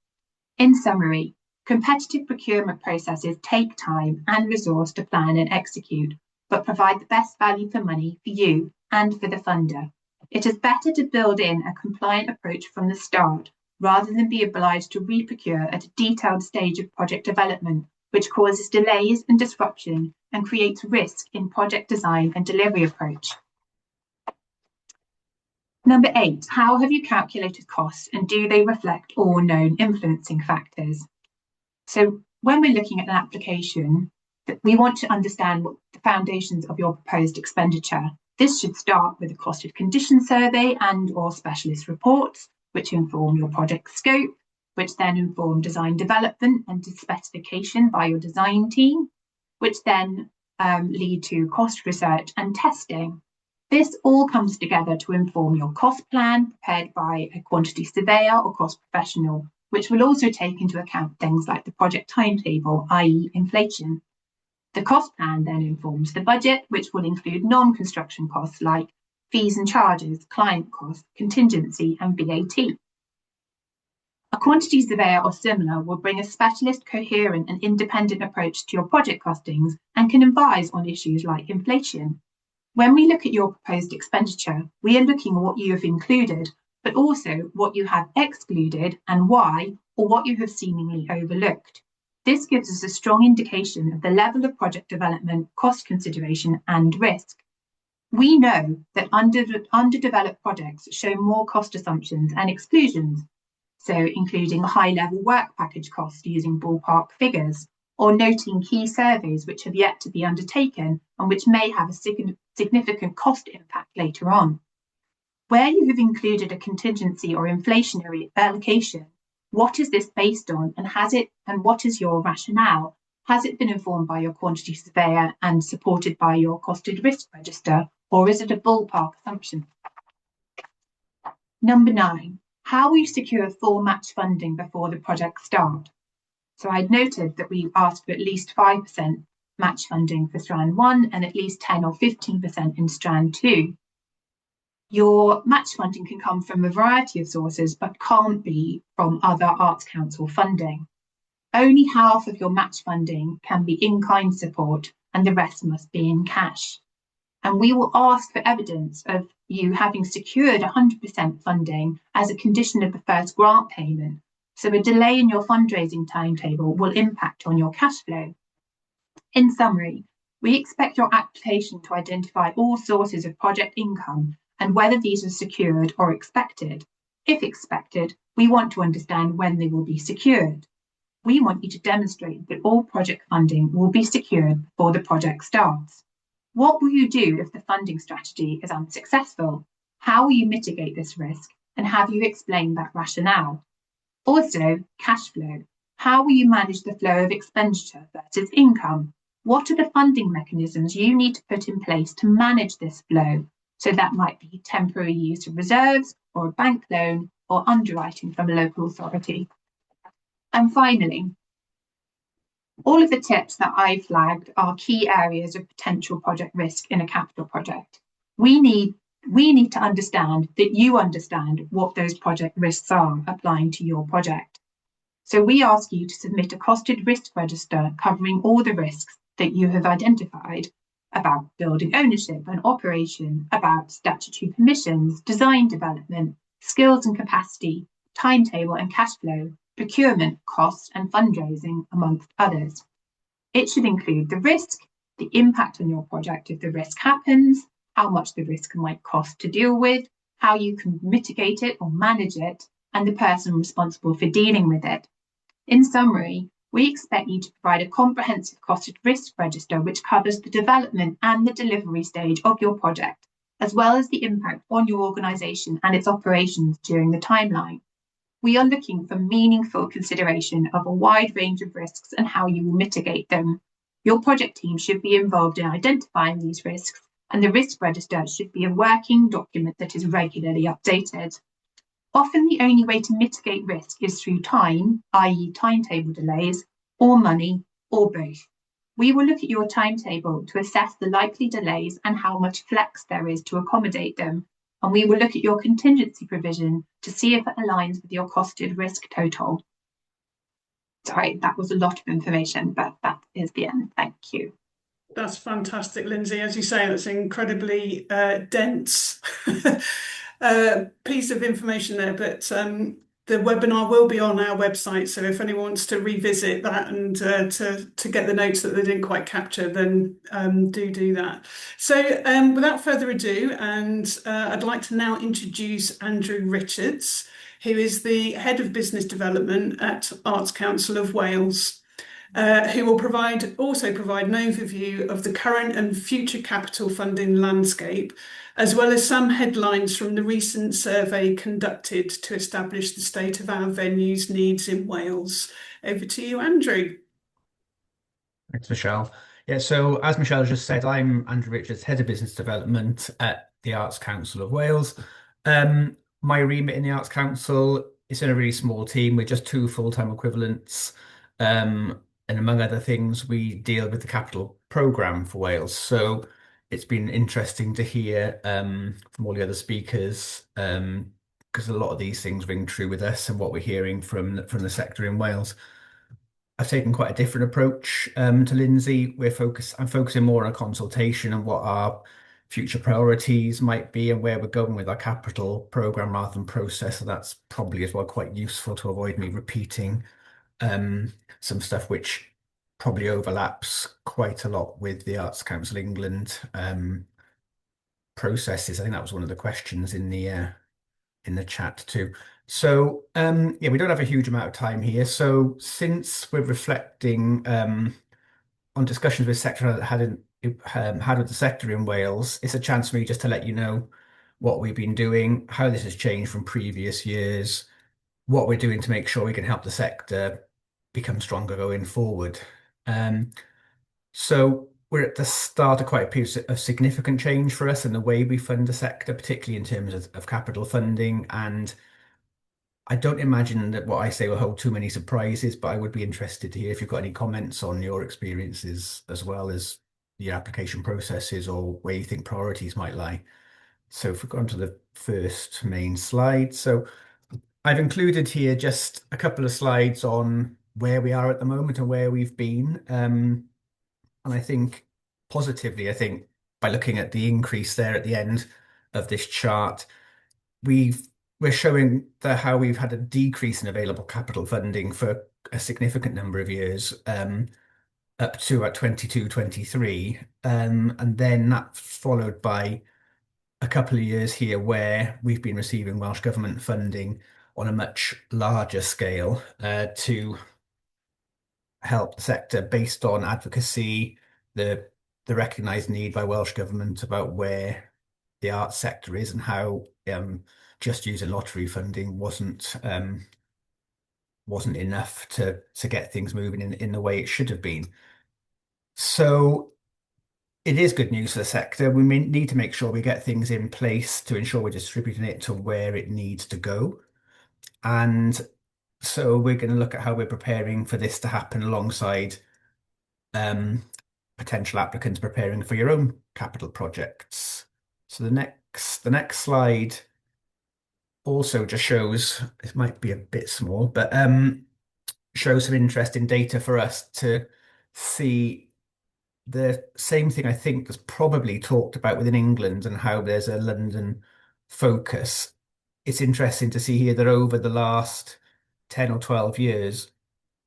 [SPEAKER 4] In summary, competitive procurement processes take time and resource to plan and execute, but provide the best value for money for you and for the funder. It is better to build in a compliant approach from the start, rather than be obliged to re-procure at a detailed stage of project development, which causes delays and disruption and creates risk in project design and delivery approach. Number 8, how have you calculated costs and do they reflect all known influencing factors? So when we're looking at an application, we want to understand what the foundations of your proposed expenditure. This should start with a cost of condition survey and/or specialist reports, which inform your project scope, which then inform design development and specification by your design team, which then lead to cost research and testing. This all comes together to inform your cost plan prepared by a quantity surveyor or cost professional, which will also take into account things like the project timetable, i.e. inflation. The cost plan then informs the budget, which will include non-construction costs like fees and charges, client costs, contingency and VAT. A quantity surveyor or similar will bring a specialist, coherent and independent approach to your project costings and can advise on issues like inflation. When we look at your proposed expenditure, we are looking at what you have included, but also what you have excluded and why, or what you have seemingly overlooked. This gives us a strong indication of the level of project development, cost consideration and risk. We know that underdeveloped projects show more cost assumptions and exclusions, so including high-level work package costs using ballpark figures, or noting key surveys which have yet to be undertaken and which may have a significant cost impact later on. Where you have included a contingency or inflationary allocation, what is this based on, and what is your rationale? Has it been informed by your quantity surveyor and supported by your costed risk register, or is it a ballpark assumption? Number 9, how will you secure full match funding before the project start? So I'd noted that we asked for at least 5% match funding for strand 1 and at least 10 or 15% in strand 2. Your match funding can come from a variety of sources, but can't be from other Arts Council funding. Only half of your match funding can be in-kind support and the rest must be in cash. And we will ask for evidence of you having secured 100% funding as a condition of the first grant payment. So a delay in your fundraising timetable will impact on your cash flow. In summary, we expect your application to identify all sources of project income and whether these are secured or expected. If expected, we want to understand when they will be secured. We want you to demonstrate that all project funding will be secured before the project starts. What will you do if the funding strategy is unsuccessful? How will you mitigate this risk? And have you explained that rationale? Also, cash flow. How will you manage the flow of expenditure versus income? What are the funding mechanisms you need to put in place to manage this flow? So that might be temporary use of reserves or a bank loan or underwriting from a local authority. And finally, all of the tips that I flagged are key areas of potential project risk in a capital project. We need to understand that you understand what those project risks are applying to your project. So we ask you to submit a costed risk register covering all the risks that you have identified about building ownership and operation, about statutory permissions, design development, skills and capacity, timetable and cash flow, procurement, costs and fundraising, amongst others. It should include the risk, the impact on your project if the risk happens, how much the risk might cost to deal with, how you can mitigate it or manage it, and the person responsible for dealing with it. In summary, we expect you to provide a comprehensive costed risk register which covers the development and the delivery stage of your project, as well as the impact on your organisation and its operations during the timeline. We are looking for meaningful consideration of a wide range of risks and how you will mitigate them. Your project team should be involved in identifying these risks, and the risk register should be a working document that is regularly updated. Often the only way to mitigate risk is through time, i.e. timetable delays, or money, or both. We will look at your timetable to assess the likely delays and how much flex there is to accommodate them. And we will look at your contingency provision to see if it aligns with your costed risk total. Sorry, that was a lot of information, but that is the end. Thank you.
[SPEAKER 1] That's fantastic, Lindsay. As you say, that's an incredibly dense piece of information there, but the webinar will be on our website, so if anyone wants to revisit that and to get the notes that they didn't quite capture, then do that. So without further ado, and I'd like to now introduce Andrew Richards, who is the Head of Business Development at Arts Council of Wales. Who will also provide an overview of the current and future capital funding landscape, as well as some headlines from the recent survey conducted to establish the state of our venues needs in Wales. Over to you, Andrew.
[SPEAKER 5] Thanks, Michelle. Yeah, so as Michelle just said, I'm Andrew Richards, Head of Business Development at the Arts Council of Wales. My remit in the Arts Council is in a really small team with just two full-time equivalents. And among other things, we deal with the capital programme for Wales. So it's been interesting to hear from all the other speakers, because a lot of these things ring true with us and what we're hearing from the sector in Wales. I've taken quite a different approach to Lindsay. I'm focusing more on a consultation and what our future priorities might be and where we're going with our capital program rather than process. So that's probably as well quite useful to avoid me repeating some stuff which probably overlaps quite a lot with the Arts Council England processes. I think that was one of the questions in the chat too. So yeah, we don't have a huge amount of time here. So since we're reflecting on discussions with sector had with the sector in Wales, it's a chance for me just to let you know what we've been doing, how this has changed from previous years, what we're doing to make sure we can help the sector become stronger going forward. So we're at the start of quite a period of significant change for us in the way we fund the sector, particularly in terms of capital funding. And I don't imagine that what I say will hold too many surprises, but I would be interested to hear if you've got any comments on your experiences as well as your application processes or where you think priorities might lie. So if we go on to the first main slide. So I've included here just a couple of slides on where we are at the moment and where we've been. And I think positively, I think by looking at the increase there at the end of this chart, we're showing how we've had a decrease in available capital funding for a significant number of years, up to about 22, 23. And then that's followed by a couple of years here where we've been receiving Welsh Government funding on a much larger scale to help the sector based on advocacy, the recognised need by Welsh Government about where the arts sector is and how just using lottery funding wasn't enough to get things moving in the way it should have been. So it is good news for the sector. We need to make sure we get things in place to ensure we're distributing it to where it needs to go. And so we're going to look at how we're preparing for this to happen alongside potential applicants preparing for your own capital projects. So the next slide also just shows, it might be a bit small, but shows some interesting data for us to see the same thing I think was probably talked about within England and how there's a London focus. It's interesting to see here that over the last 10 or 12 years,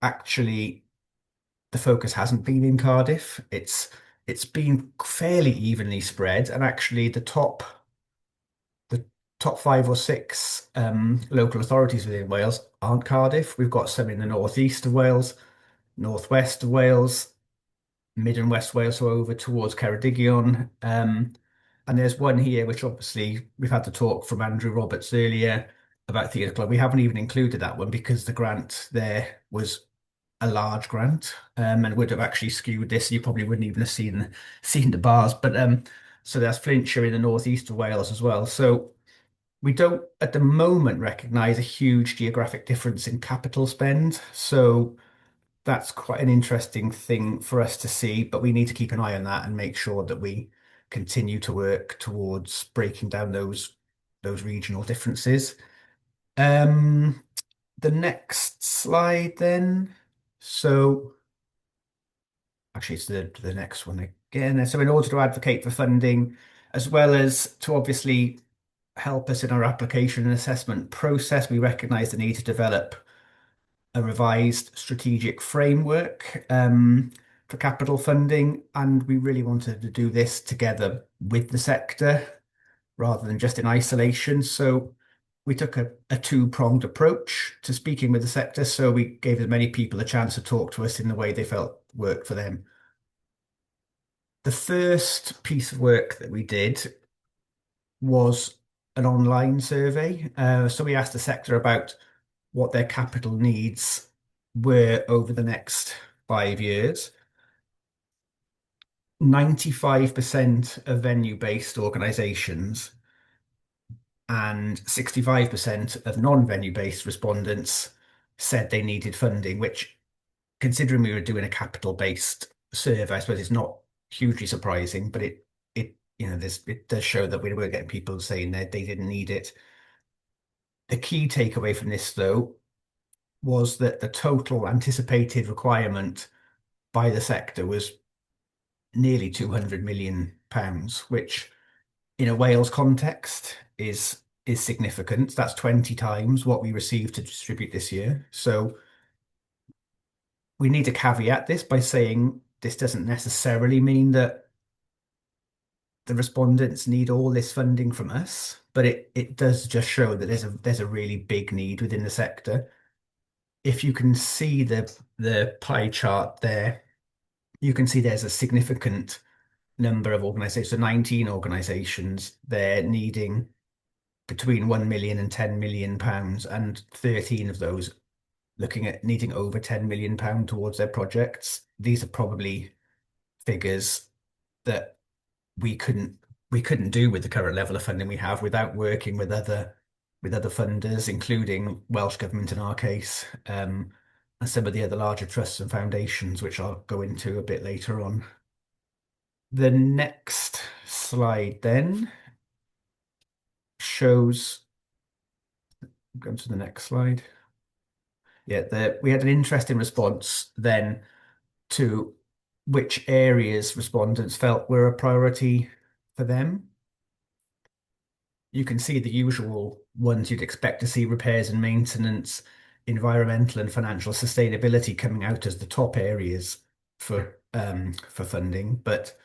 [SPEAKER 5] actually the focus hasn't been in Cardiff. It's been fairly evenly spread, and actually the top 5 or 6 local authorities within Wales aren't Cardiff. We've got some in the northeast of Wales, northwest of Wales, mid and west Wales, so over towards Ceredigion. And there's one here, which obviously we've had the talk from Andrew Roberts earlier about Theatre Club. We haven't even included that one because the grant there was a large grant, and would have actually skewed this. You probably wouldn't even have seen the bars. But so there's Flintshire in the northeast of Wales as well. So we don't at the moment recognise a huge geographic difference in capital spend. So that's quite an interesting thing for us to see, but we need to keep an eye on that and make sure that we continue to work towards breaking down those regional differences. The next slide then. So actually it's the next one again. So in order to advocate for funding, as well as to obviously help us in our application and assessment process, we recognise the need to develop a revised strategic framework for capital funding, and we really wanted to do this together with the sector rather than just in isolation. So we took a two-pronged approach to speaking with the sector. So we gave as many people a chance to talk to us in the way they felt worked for them. The first piece of work that we did was an online survey. So we asked the sector about what their capital needs were over the next 5 years. 95% of venue-based organisations and 65% of non-venue-based respondents said they needed funding, which, considering we were doing a capital-based survey, I suppose it's not hugely surprising, but it it does show that we were getting people saying that they didn't need it. The key takeaway from this, though, was that the total anticipated requirement by the sector was nearly £200 million, which in a Wales context is significant. That's 20 times what we received to distribute this year. So we need to caveat this by saying this doesn't necessarily mean that the respondents need all this funding from us, but it does just show that there's a really big need within the sector. If you can see the pie chart there, you can see there's a significant number of organisations, so 19 organisations there needing between 1 million and 10 million pounds, and 13 of those looking at needing over 10 million pound towards their projects. These are probably figures that we couldn't do with the current level of funding we have without working with other funders, including Welsh Government in our case, and some of the other larger trusts and foundations, which I'll go into a bit later on. The next slide then shows, go to the next slide. Yeah, we had an interesting response then to which areas respondents felt were a priority for them. You can see the usual ones you'd expect to see: repairs and maintenance, environmental and financial sustainability coming out as the top areas for funding. But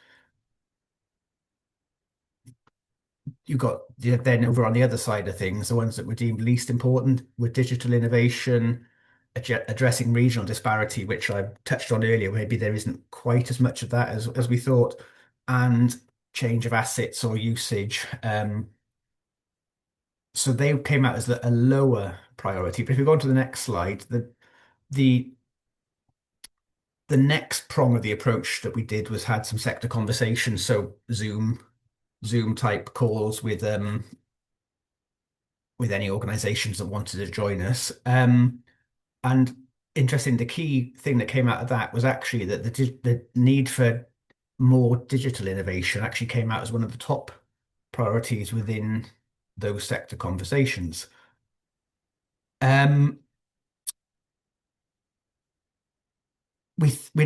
[SPEAKER 5] you got then over on the other side of things, the ones that were deemed least important were digital innovation, addressing regional disparity, which I touched on earlier. Maybe there isn't quite as much of that as we thought, and change of assets or usage. So they came out as a lower priority. But if we go on to the next slide, the next prong of the approach that we did was had some sector conversations, so Zoom type calls with any organisations that wanted to join us. And interesting, the key thing that came out of that was actually that the need for more digital innovation actually came out as one of the top priorities within those sector conversations. We're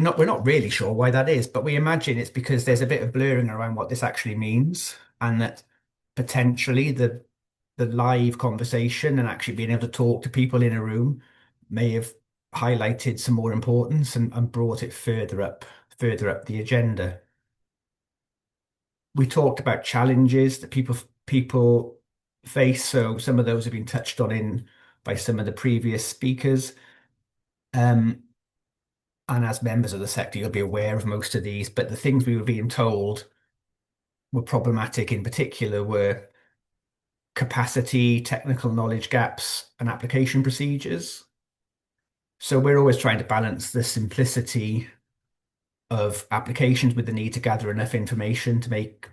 [SPEAKER 5] not really sure why that is, but we imagine it's because there's a bit of blurring around what this actually means, and that potentially the live conversation and actually being able to talk to people in a room may have highlighted some more importance and brought it further up the agenda. We talked about challenges that people face, so some of those have been touched on by some of the previous speakers. And as members of the sector, you'll be aware of most of these, but the things we were being told were problematic in particular were capacity, technical knowledge gaps, and application procedures. So we're always trying to balance the simplicity of applications with the need to gather enough information to make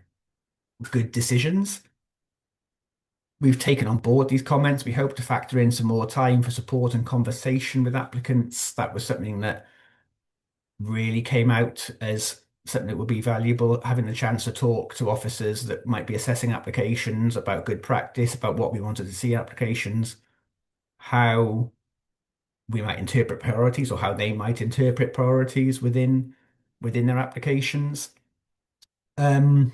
[SPEAKER 5] good decisions. We've taken on board these comments. We hope to factor in some more time for support and conversation with applicants. That was something that really came out as something that would be valuable, having the chance to talk to officers that might be assessing applications about good practice, about what we wanted to see in applications, how we might interpret priorities or how they might interpret priorities within their applications. But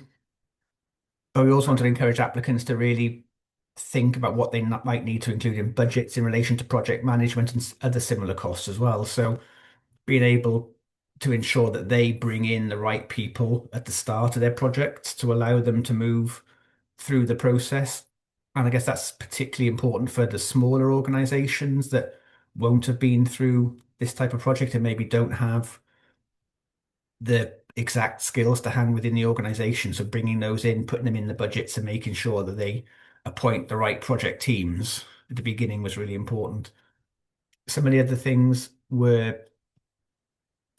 [SPEAKER 5] we also want to encourage applicants to really think about what they might need to include in budgets in relation to project management and other similar costs as well. So being able to ensure that they bring in the right people at the start of their project to allow them to move through the process. And I guess that's particularly important for the smaller organizations that won't have been through this type of project and maybe don't have the exact skills to hand within the organization. So bringing those in, putting them in the budgets and making sure that they appoint the right project teams at the beginning was really important. Some of the other things were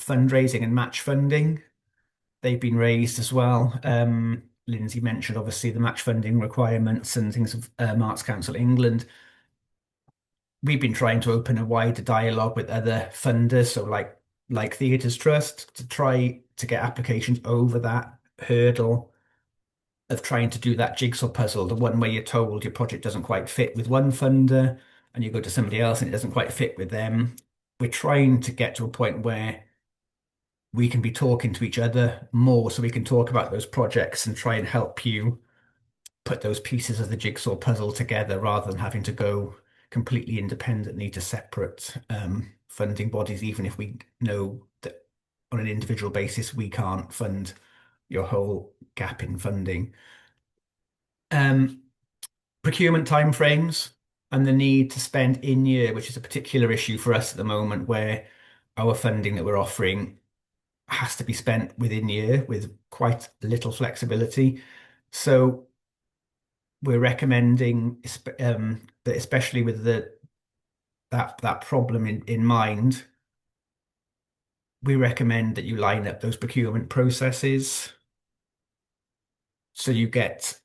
[SPEAKER 5] fundraising and match funding. they've been raised as well. Lindsay mentioned obviously the match funding requirements and things of Arts Council England. We've been trying to open a wider dialogue with other funders, so like Theatres Trust, to try to get applications over that hurdle of trying to do that jigsaw puzzle, the one where you're told your project doesn't quite fit with one funder and you go to somebody else and it doesn't quite fit with them. We're trying to get to a point where we can be talking to each other more so we can talk about those projects and try and help you put those pieces of the jigsaw puzzle together rather than having to go completely independently to separate funding bodies, even if we know that on an individual basis we can't fund your whole gap in funding. Procurement timeframes and the need to spend in year, which is a particular issue for us at the moment, where our funding that we're offering has to be spent within year with quite little flexibility. So we're recommending that, especially with that problem in mind, we recommend that you line up those procurement processes so you get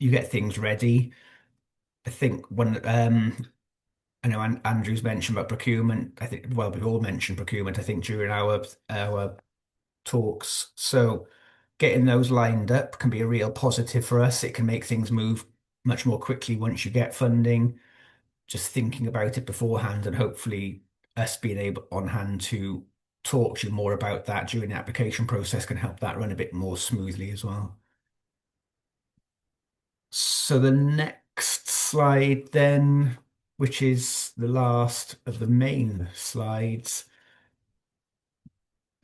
[SPEAKER 5] things ready. I think I know Andrew's mentioned about procurement. I think, well, we've all mentioned procurement, I think, during our talks. So getting those lined up can be a real positive for us. It can make things move much more quickly once you get funding. Just thinking about it beforehand and hopefully us being able on hand to talk to you more about that during the application process can help that run a bit more smoothly as well. So the next slide then, which is the last of the main slides.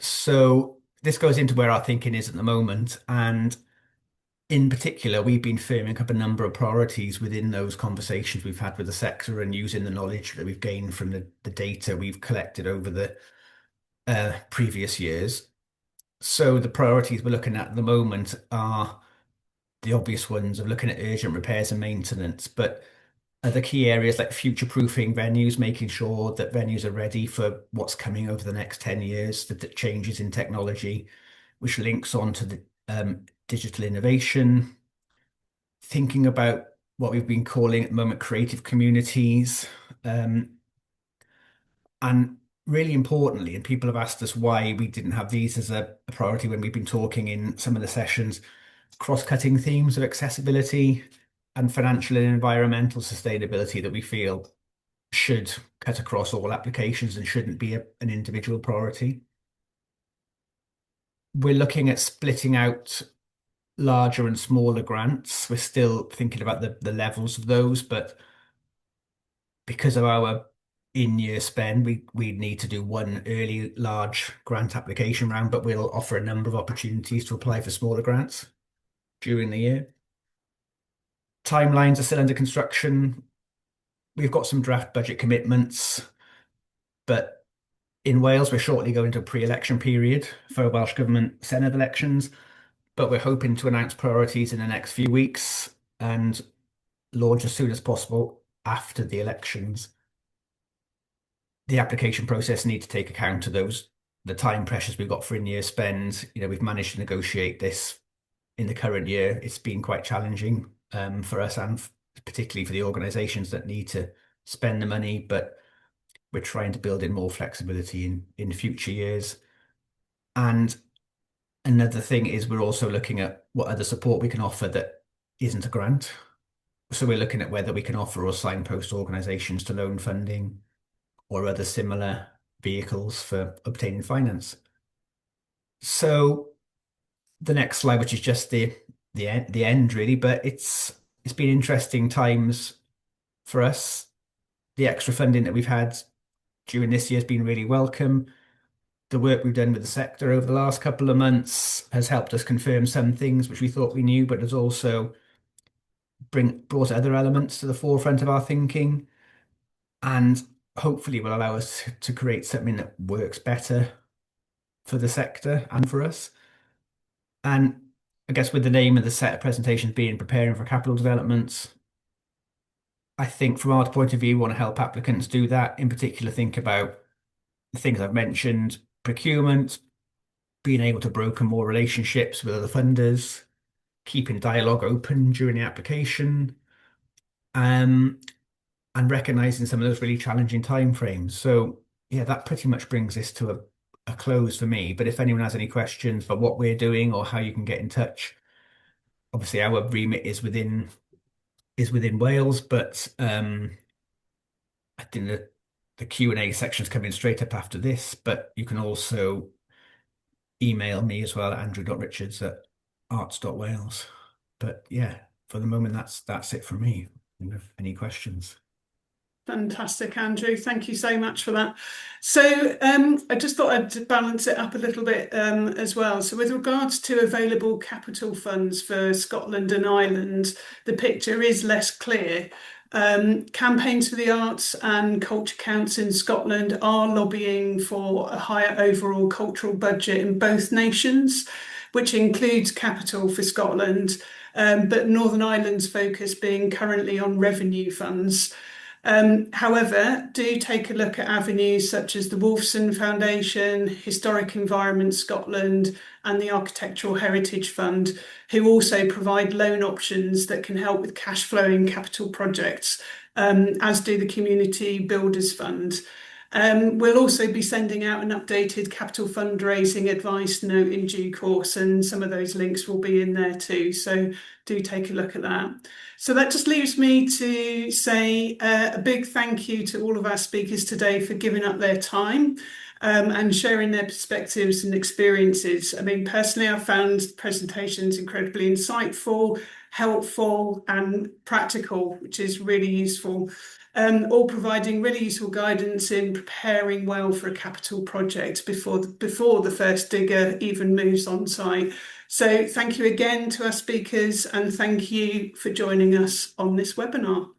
[SPEAKER 5] So this goes into where our thinking is at the moment. And in particular, we've been firming up a number of priorities within those conversations we've had with the sector and using the knowledge that we've gained from the data we've collected over the previous years. So the priorities we're looking at the moment are the obvious ones of looking at urgent repairs and maintenance, but other key areas like future-proofing venues, making sure that venues are ready for what's coming over the next 10 years, the changes in technology, which links on to the digital innovation, thinking about what we've been calling at the moment creative communities, and really importantly, and people have asked us why we didn't have these as a priority when we've been talking in some of the sessions, cross-cutting themes of accessibility and financial and environmental sustainability that we feel should cut across all applications and shouldn't be an individual priority. We're looking at splitting out larger and smaller grants. We're still thinking about the levels of those, but because of our in-year spend, we need to do one early large grant application round, but we'll offer a number of opportunities to apply for smaller grants during the year. Timelines are still under construction. We've got some draft budget commitments, but in Wales, we're shortly going to a pre-election period for Welsh Government Senedd elections, but we're hoping to announce priorities in the next few weeks and launch as soon as possible after the elections. The application process needs to take account of the time pressures we've got for in-year spend. We've managed to negotiate this in the current year. It's been quite challenging for us and particularly for the organisations that need to spend the money, but we're trying to build in more flexibility in future years. And another thing is we're also looking at what other support we can offer that isn't a grant. So we're looking at whether we can offer or signpost organisations to loan funding or other similar vehicles for obtaining finance. So the next slide, which is just the end really, but it's been interesting times for us. The extra funding that we've had during this year has been really welcome. The work we've done with the sector over the last couple of months has helped us confirm some things which we thought we knew, but has also brought other elements to the forefront of our thinking, and hopefully will allow us to create something that works better for the sector and for us. And I guess with the name of the set of presentations being Preparing for Capital Developments, I think from our point of view, we want to help applicants do that. In particular, think about the things I've mentioned: procurement, being able to broker more relationships with other funders, keeping dialogue open during the application, and recognizing some of those really challenging timeframes. So yeah, that pretty much brings this to a close for me. But if anyone has any questions for what we're doing or how you can get in touch, obviously our remit is within Wales, but I think that the Q&A section is coming straight up after this, but you can also email me as well at andrew.richards@arts.wales. But yeah, for the moment, that's it from me. Any questions?
[SPEAKER 1] Fantastic, Andrew. Thank you so much for that. So I just thought I'd balance it up a little bit as well. So with regards to available capital funds for Scotland and Ireland, the picture is less clear. Campaigns for the Arts and Culture Council in Scotland are lobbying for a higher overall cultural budget in both nations, which includes capital for Scotland, but Northern Ireland's focus being currently on revenue funds. However, do take a look at avenues such as the Wolfson Foundation, Historic Environment Scotland, and the Architectural Heritage Fund, who also provide loan options that can help with cash flowing capital projects, as do the Community Builders Fund. We'll also be sending out an updated capital fundraising advice note in due course, and some of those links will be in there too. So do take a look at that. So that just leaves me to say a big thank you to all of our speakers today for giving up their time and sharing their perspectives and experiences. I mean, personally, I found presentations incredibly insightful, helpful, and practical, which is really useful. All providing really useful guidance in preparing well for a capital project before the first digger even moves on site. So thank you again to our speakers, and thank you for joining us on this webinar.